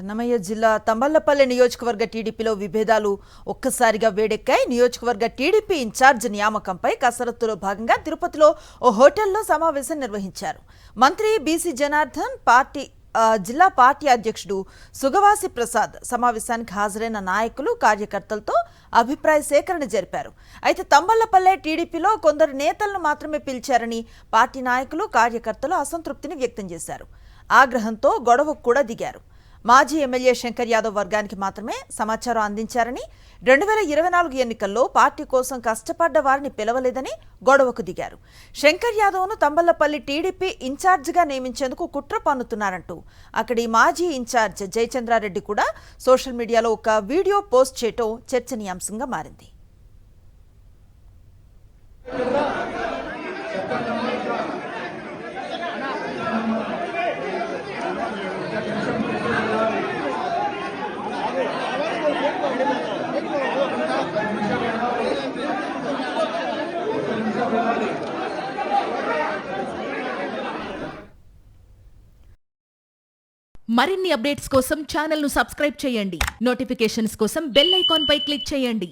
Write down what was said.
అన్నమయ్య జిల్లా తంబళ్లపల్లి నియోజకవర్గ టీడీపీలో విభేదాలు ఒక్కసారిగా వేడెక్కాయి. నియోజకవర్గ టీడీపీ ఇన్ఛార్జ్ నియామకంపై కసరత్తులో భాగంగా తిరుపతిలో ఓ హోటల్లో సమావేశం నిర్వహించారు. మంత్రి బీసీ జనార్దన్, జిల్లా పార్టీ అధ్యక్షుడు సుగవాసి ప్రసాద్ సమావేశానికి హాజరైన నాయకులు, కార్యకర్తలతో అభిప్రాయ సేకరణ జరిపారు. అయితే తంబళ్లపల్లె టీడీపీలో కొందరు నేతలను మాత్రమే పిలిచారని పార్టీ నాయకులు, కార్యకర్తలు అసంతృప్తిని వ్యక్తం చేశారు. ఆగ్రహంతో గొడవకు కూడా దిగారు. మాజీ ఎమ్మెల్యే శంకర్ యాదవ్ వర్గానికి మాత్రమే సమాచారం అందించారని, 2024 ఎన్నికల్లో పార్టీ కోసం కష్టపడ్డ వారిని పిలవలేదని గొడవకు దిగారు. శంకర్ యాదవ్ను తంబళ్లపల్లి టీడీపీ ఇన్ఛార్జిగా నియమించేందుకు కుట్ర పన్నుతున్నారంటూ అక్కడి మాజీ ఇన్ఛార్జ్ జయచంద్రారెడ్డి కూడా సోషల్ మీడియాలో ఒక వీడియో పోస్ట్ చేయటం చర్చనీయాంశంగా మారింది. మరిన్ని అప్డేట్స్ కోసం ఛానల్ ను సబ్స్క్రైబ్ చేయండి. నోటిఫికేషన్స్ కోసం బెల్ ఐకాన్ పై క్లిక్ చేయండి.